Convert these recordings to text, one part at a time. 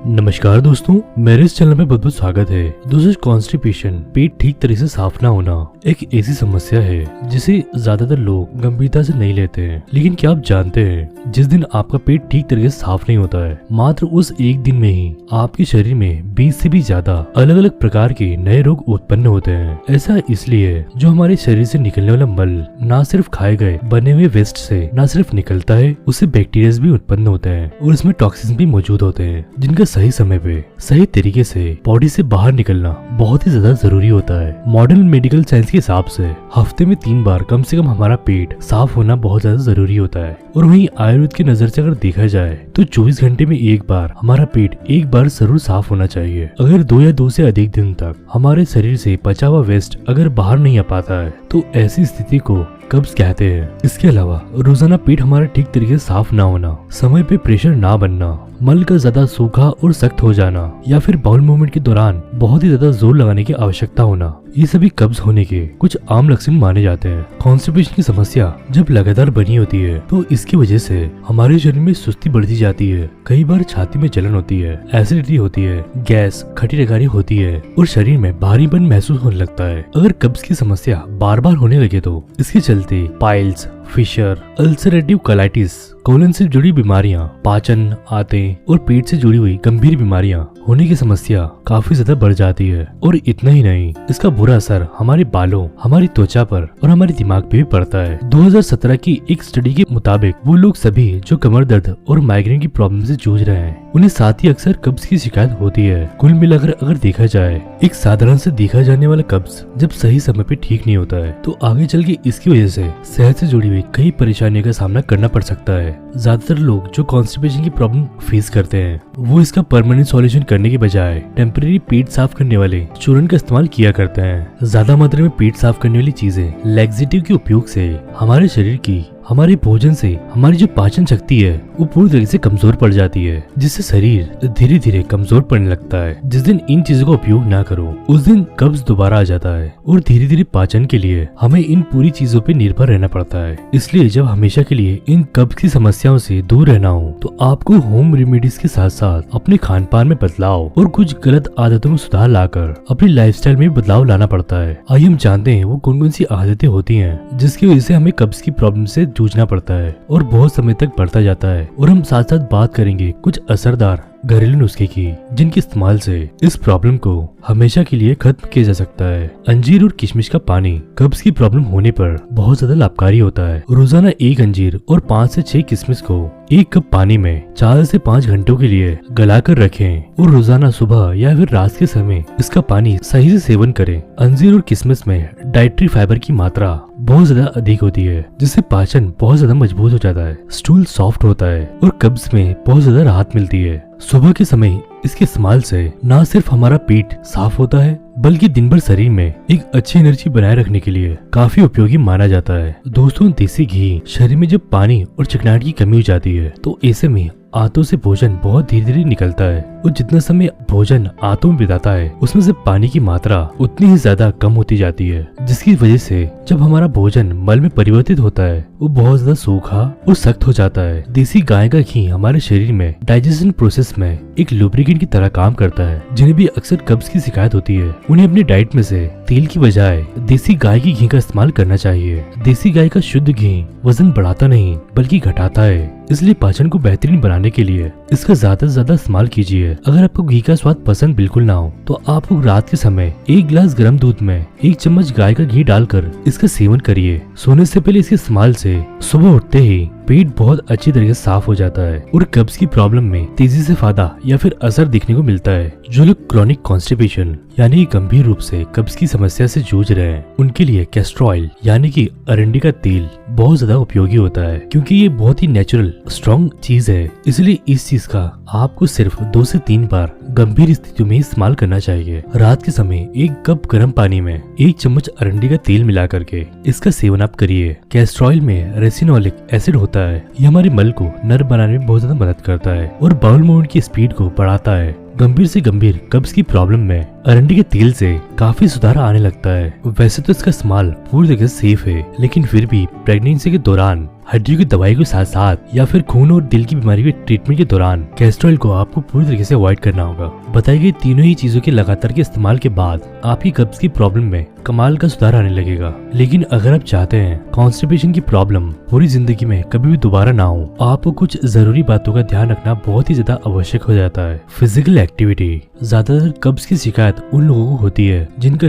नमस्कार दोस्तों, मेरे इस चैनल में बहुत बहुत स्वागत है। दोस्तों, कॉन्स्टिपेशन, पेट ठीक तरह से साफ ना होना एक ऐसी समस्या है जिसे ज्यादातर लोग गंभीरता से नहीं लेते हैं। लेकिन क्या आप जानते हैं, जिस दिन आपका पेट ठीक तरह से साफ नहीं होता है, मात्र उस एक दिन में ही आपके शरीर में 20 से भी ज्यादा अलग अलग प्रकार के नए रोग उत्पन्न होते हैं। ऐसा इसलिए जो हमारे शरीर से निकलने वाला मल न सिर्फ खाए गए बने हुए वेस्ट से न सिर्फ निकलता है, उससे बैक्टीरिया भी उत्पन्न होते हैं और इसमें टॉक्सिन भी मौजूद होते हैं, जिनका सही समय पे सही तरीके से बॉडी से बाहर निकलना बहुत ही ज्यादा जरूरी होता है। मॉडर्न मेडिकल साइंस के हिसाब से हफ्ते में 3 बार कम से कम हमारा पेट साफ होना बहुत ज्यादा जरूरी होता है। और वहीं आयुर्वेद की नजर से अगर देखा जाए तो 24 घंटे में एक बार हमारा पेट एक बार जरूर साफ होना चाहिए। अगर 2 या 2 से अधिक दिन तक हमारे शरीर से पचा हुआ वेस्ट अगर बाहर नहीं आ पाता है तो ऐसी स्थिति को कब्ज कहते हैं। इसके अलावा रोजाना पेट हमारा ठीक तरीके से साफ ना होना, समय पे प्रेशर ना बनना, मल का ज्यादा सूखा और सख्त हो जाना या फिर बाउल मूवमेंट के दौरान बहुत ही ज्यादा जोर लगाने की आवश्यकता होना, ये सभी कब्ज होने के कुछ आम लक्षण माने जाते हैं। कॉन्स्टिपेशन की समस्या जब लगातार बनी होती है तो इसकी वजह से हमारे शरीर में सुस्ती बढ़ती जाती है, कई बार छाती में जलन होती है, एसिडिटी होती है, गैस खटी रगारी होती है और शरीर में भारीपन महसूस होने लगता है। अगर कब्ज की समस्या बार बार होने लगे तो इसके चलते piles, fissure, ulcerative colitis, colon से जुड़ी बीमारियां, पाचन, आंतें और पेट से जुड़ी हुई गंभीर बीमारियां होने की समस्या काफी ज्यादा बढ़ जाती है। और इतना ही नहीं, इसका बुरा असर हमारे बालों, हमारी त्वचा पर और हमारे दिमाग पे भी पड़ता है। 2017 की एक स्टडी के मुताबिक वो लोग सभी जो कमर दर्द और माइग्रेन की प्रॉब्लम से जूझ रहे हैं, उन्हें साथ ही अक्सर कब्ज की शिकायत होती है। कुल मिलाकर अगर देखा जाए, एक साधारण से देखा जाने वाला कब्ज जब सही समय पे ठीक नहीं होता है तो आगे चल के इसकी वजह से सेहत से जुड़ी हुई कई परेशानियों का सामना करना पड़ सकता है। ज्यादातर लोग जो कॉन्स्टिपेशन की प्रॉब्लम फेस करते हैं वो इसका परमानेंट सॉल्यूशन करने के बजाय टेम्परेरी पेट साफ करने वाले चूर्ण का इस्तेमाल किया करते हैं। ज्यादा मात्रा में पेट साफ करने वाली चीजें, लैक्सेटिव के उपयोग से हमारे शरीर की, हमारे भोजन से हमारी जो पाचन शक्ति है वो पूरी तरह से कमजोर पड़ जाती है, जिससे शरीर धीरे धीरे कमजोर पड़ने लगता है। जिस दिन इन चीजों का उपयोग ना करो उस दिन कब्ज दोबारा आ जाता है और धीरे धीरे पाचन के लिए हमें इन पूरी चीजों पे निर्भर रहना पड़ता है। इसलिए जब हमेशा के लिए इन कब्ज की समस्याओं से दूर रहना हो तो आपको होम रेमेडीज के साथ साथ अपने खान पान में बदलाव और कुछ गलत आदतों में सुधार लाकर अपनी लाइफस्टाइल में बदलाव लाना पड़ता है। आइए हम जानते हैं वो कौन कौन सी आदतें होती हैं जिसकी वजह से हमें कब्ज की प्रॉब्लम से जूझना पड़ता है और बहुत समय तक बढ़ता जाता है। और हम साथ साथ बात करेंगे कुछ असरदार घरेलू नुस्खे की, जिनके इस्तेमाल से इस प्रॉब्लम को हमेशा के लिए खत्म किया जा सकता है। अंजीर और किशमिश का पानी कब्ज की प्रॉब्लम होने पर बहुत ज्यादा लाभकारी होता है। रोजाना 1 अंजीर और 5 से 6 किशमिश को 1 कप पानी में 4 से 5 घंटों के लिए गलाकर रखें और रोजाना सुबह या फिर रात के समय इसका पानी सही से सेवन करें। अंजीर और किशमिश में डाइटरी फाइबर की मात्रा बहुत ज्यादा अधिक होती है, जिससे पाचन बहुत ज्यादा मजबूत हो जाता है, स्टूल सॉफ्ट होता है और कब्ज में बहुत ज्यादा राहत मिलती है। सुबह के समय इसके इस्तेमाल से न सिर्फ हमारा पेट साफ होता है बल्कि दिन भर शरीर में एक अच्छी एनर्जी बनाए रखने के लिए काफी उपयोगी माना जाता है। दोस्तों, देसी घी शरीर में जब पानी और चिकनाहट की कमी हो जाती है तो ऐसे में आंतों से भोजन बहुत धीरे धीरे निकलता है और जितना समय भोजन आंतों में बिताता है उसमें से पानी की मात्रा उतनी ही ज्यादा कम होती जाती है, जिसकी वजह से जब हमारा भोजन मल में परिवर्तित होता है वो बहुत ज्यादा सूखा और सख्त हो जाता है। देसी गाय का घी हमारे शरीर में डाइजेशन प्रोसेस में एक लुब्रिकेंट की तरह काम करता है। जिन्हें भी अक्सर कब्ज की शिकायत होती है उन्हें अपनी डाइट में से तेल की बजाय देसी गाय की घी का इस्तेमाल करना चाहिए। देसी गाय का शुद्ध घी वजन बढ़ाता नहीं बल्कि घटाता है, इसलिए पाचन को बेहतरीन बनाने के लिए इसका ज्यादा से ज्यादा इस्तेमाल कीजिए। अगर आपको घी का स्वाद पसंद बिल्कुल ना हो तो आप लोग रात के समय 1 गिलास गर्म दूध में 1 चम्मच गाय का घी डालकर इसका सेवन करिए। सोने से पहले इसके इस्तेमाल से सुबह उठते ही पेट बहुत अच्छी तरीके से साफ हो जाता है और कब्ज की प्रॉब्लम में तेजी से फायदा या फिर असर दिखने को मिलता है। जो लोग क्रॉनिक कॉन्स्टिपेशन यानी गंभीर रूप से कब्ज की समस्या से जूझ रहे हैं उनके लिए कैस्टर ऑयल यानी कि अरंडी का तेल बहुत ज्यादा उपयोगी होता है, क्योंकि ये बहुत ही नेचुरल स्ट्रॉन्ग चीज है। इसलिए इस चीज का आपको सिर्फ 2 से 3 बार गंभीर स्थितियों में इस्तेमाल करना चाहिए। रात के समय 1 कप गर्म पानी में 1 चम्मच अरंडी का तेल मिला करके इसका सेवन आप करिए। कैस्टर ऑयल में रेसिनोलिक एसिड होता है, ये हमारे मल को नर्म बनाने में बहुत ज्यादा मदद करता है और बाउल मूवमेंट की स्पीड को बढ़ाता है। गंभीर से गंभीर कब्ज की प्रॉब्लम में अरंडी के तेल से काफी सुधार आने लगता है। वैसे तो इसका इस्तेमाल पूरी तरह से सेफ है, लेकिन फिर भी प्रेगनेंसी के दौरान हड्डियों की दवाई के साथ साथ या फिर खून और दिल की बीमारी के ट्रीटमेंट के दौरान कैस्टर ऑयल को आपको पूरी तरीके से अवॉइड करना होगा। बताई गई तीनों ही चीजों के लगातार के इस्तेमाल के बाद आपकी कब्ज की प्रॉब्लम में कमाल का सुधार आने लगेगा। लेकिन अगर आप चाहते हैं कॉन्स्टिपेशन की प्रॉब्लम पूरी जिंदगी में कभी भी दोबारा ना हो, आपको कुछ जरूरी बातों का ध्यान रखना बहुत ही ज्यादा आवश्यक हो जाता है। Physical activity. ज्यादातर कब्ज की शिकायत उन लोगों को होती है जिनका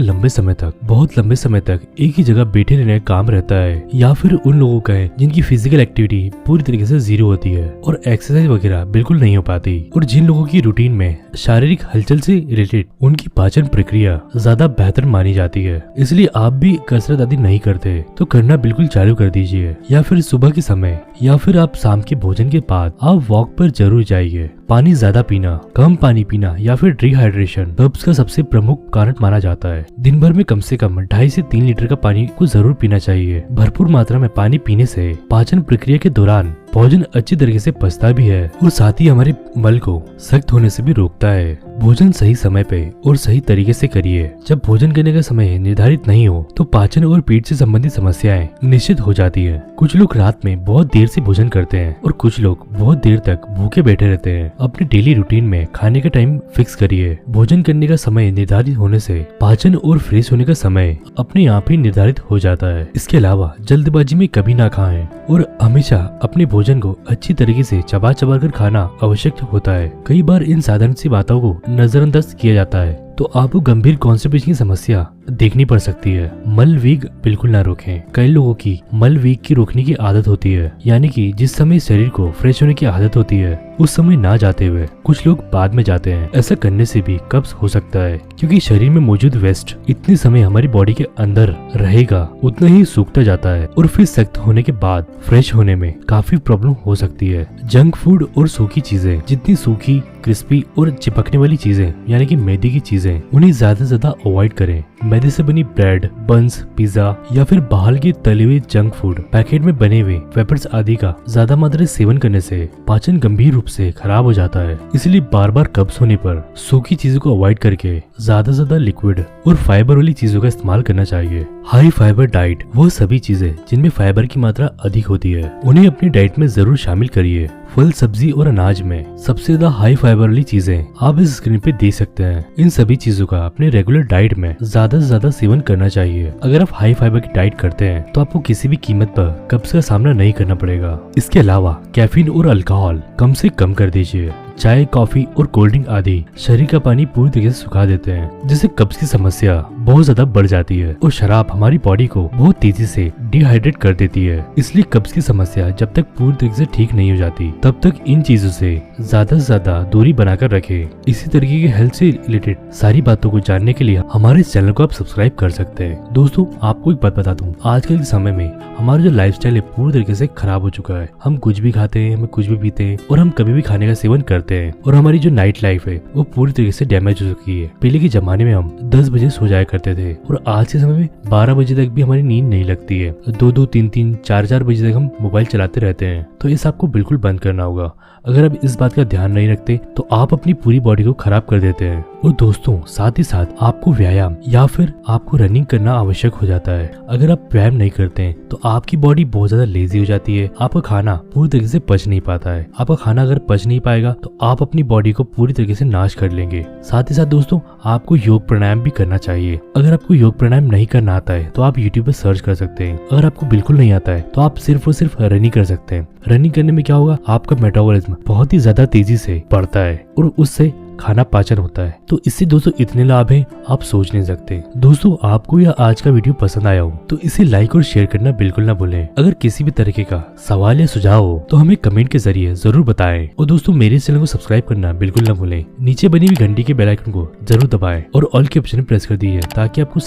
बहुत लंबे समय तक एक ही जगह बैठे रहने का काम रहता है, या फिर उन लोगों का है जिनकी फिजिकल एक्टिविटी पूरी तरीके से जीरो होती है और एक्सरसाइज वगैरह बिल्कुल नहीं हो पाती, और जिन लोगों की रूटीन में शारीरिक हलचल से रिलेटेड उनकी पाचन प्रक्रिया ज्यादा बेहतर मानी जाती है। इसलिए आप भी कसरत आदि नहीं करते तो करना बिल्कुल चालू कर दीजिए, या फिर सुबह के समय या फिर आप शाम के भोजन के बाद आप वॉक पर जरूर जाइए। पानी ज्यादा पीना, कम पानी पीना या फिर डिहाइड्रेशन कब्ज का सबसे प्रमुख कारण माना जाता है। दिन भर में कम से कम 2.5 से 3 लीटर का पानी को जरूर पीना चाहिए। भरपूर मात्रा में पानी पीने से पाचन प्रक्रिया के दौरान भोजन अच्छी तरीके से पचता भी है और साथ ही हमारे मल को सख्त होने से भी रोकता है। भोजन सही समय पे और सही तरीके से करिए। जब भोजन करने का समय निर्धारित नहीं हो तो पाचन और पेट से संबंधित समस्याएं निश्चित हो जाती है। कुछ लोग रात में बहुत देर से भोजन करते हैं और कुछ लोग बहुत देर तक भूखे बैठे रहते हैं। अपने डेली रूटीन में खाने का टाइम फिक्स करिए। भोजन करने का समय निर्धारित होने से पाचन और फ्रेश होने का समय अपने आप ही निर्धारित हो जाता है। इसके अलावा जल्दबाजी में कभी ना खाएं और हमेशा अपने भोजन को अच्छी तरीके से चबा चबा कर खाना आवश्यक होता है। कई बार इन साधारण सी बातों को नजरअंदाज किया जाता है तो आपको गंभीर कॉन्स्टिपेशन की समस्या देखनी पड़ सकती है। मल वीक बिल्कुल ना रोकें। कई लोगों की मल वीक की रोकने की आदत होती है, यानी कि जिस समय शरीर को फ्रेश होने की आदत होती है उस समय ना जाते हुए कुछ लोग बाद में जाते हैं। ऐसा करने से भी कब्ज हो सकता है, क्योंकि शरीर में मौजूद वेस्ट इतने समय हमारी बॉडी के अंदर रहेगा उतना ही सूखता जाता है और फिर सख्त होने के बाद फ्रेश होने में काफी प्रॉब्लम हो सकती है। जंक फूड और सूखी चीजें, जितनी सूखी, क्रिस्पी और चिपकने वाली चीजें यानी कि मैदे की चीजें, उन्हें ज्यादा से ज्यादा अवॉइड करें। मैदे से बनी ब्रेड, बंस, पिज्जा या फिर बाहर के तले हुए जंक फूड, पैकेट में बने हुए वेपर्स आदि का ज्यादा मात्रा में सेवन करने से पाचन गंभीर रूप से खराब हो जाता है। इसलिए बार बार कब्ज होने पर सूखी चीजों को अवॉइड करके ज्यादा से ज्यादा लिक्विड और फाइबर वाली चीजों का इस्तेमाल करना चाहिए। हाई फाइबर डाइट वो सभी चीजें जिनमें फाइबर की मात्रा अधिक होती है, उन्हें अपनी डाइट में जरूर शामिल करिए। फल, सब्जी और अनाज में सबसे ज्यादा हाई फाइबर वाली चीजें आप इस स्क्रीन पे देख सकते हैं। इन सभी चीजों का अपने रेगुलर डाइट में ज्यादा से ज्यादा सेवन करना चाहिए। अगर आप हाई फाइबर की डाइट करते हैं तो आपको किसी भी कीमत पर कब्ज का सामना नहीं करना पड़ेगा। इसके अलावा कैफीन और अल्कोहल कम से कम कर दीजिए। चाय, कॉफी और कोल्ड ड्रिंक आदि शरीर का पानी पूरी तरीके से सुखा देते हैं, जिससे कब्ज की समस्या बहुत ज्यादा बढ़ जाती है। और शराब हमारी बॉडी को बहुत तेजी से डिहाइड्रेट कर देती है। इसलिए कब्ज की समस्या जब तक पूरी तरीके से ठीक नहीं हो जाती तब तक इन चीजों से ज्यादा दूरी बनाकर रखें। इसी तरीके के हेल्थ से रिलेटेड सारी बातों को जानने के लिए हमारे इस चैनल को आप सब्सक्राइब कर सकते हैं। दोस्तों, आपको एक बात बता दूं, आजकल के समय में हमारा जो लाइफस्टाइल है पूरी तरीके से खराब हो चुका है। हम कुछ भी खाते हैं, हम कुछ भी पीते हैं और हम कभी भी खाने का सेवन करते हैं, और हमारी जो नाइट लाइफ है वो पूरी तरीके से डैमेज हो चुकी है। पहले के जमाने में हम 10 बजे सो जाया करते थे और आज के समय में 12 बजे तक भी हमारी नींद नहीं लगती है। 2-2, 3-3, 4-4 बजे तक हम मोबाइल चलाते रहते हैं। तो इस आपको बिल्कुल बंद करना होगा। अगर आप इस बात का ध्यान नहीं रखते तो आप अपनी पूरी बॉडी को खराब कर देते हैं। और दोस्तों, साथ ही साथ आपको व्यायाम या फिर आपको रनिंग करना आवश्यक हो जाता है। अगर आप व्यायाम नहीं करते हैं तो आपकी बॉडी बहुत ज्यादा लेजी हो जाती है। आपका खाना पूरी तरीके से पच नहीं पाता है। आपका खाना अगर पच नहीं पाएगा तो आप अपनी बॉडी को पूरी तरीके से नाश कर लेंगे। साथ ही साथ दोस्तों, आपको योग प्राणायाम भी करना चाहिए। अगर आपको योग प्राणायाम नहीं करना आता है तो आप यूट्यूब पर सर्च कर सकते हैं। अगर आपको बिल्कुल नहीं आता है तो आप सिर्फ और सिर्फ रनिंग कर सकते हैं। रनिंग करने में क्या होगा, आपका मेटाबॉलिज्म बहुत ही ज्यादा तेजी से बढ़ता है और उससे खाना पाचन होता है। तो इससे दोस्तों इतने लाभ हैं आप सोच नहीं सकते। दोस्तों, आपको यह आज का वीडियो पसंद आया हो तो इसे लाइक और शेयर करना बिल्कुल ना भूलें। अगर किसी भी तरीके का सवाल या सुझाव हो तो हमें कमेंट के जरिए जरूर बताएं। और दोस्तों, मेरे चैनल को सब्सक्राइब करना बिल्कुल ना भूलें। नीचे बनी हुई घंटी के बेल आइकन को जरूर दबाएं और ऑल के ऑप्शन प्रेस कर दीजिए ताकि आपको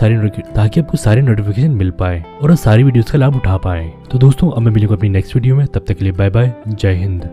सारे नोटिफिकेशन मिल पाए और सारी वीडियोस का लाभ उठा पाए। तो दोस्तों, अब मैं मिलूंगा अपनी नेक्स्ट वीडियो में। तब तक के लिए बाय बाय, जय हिंद।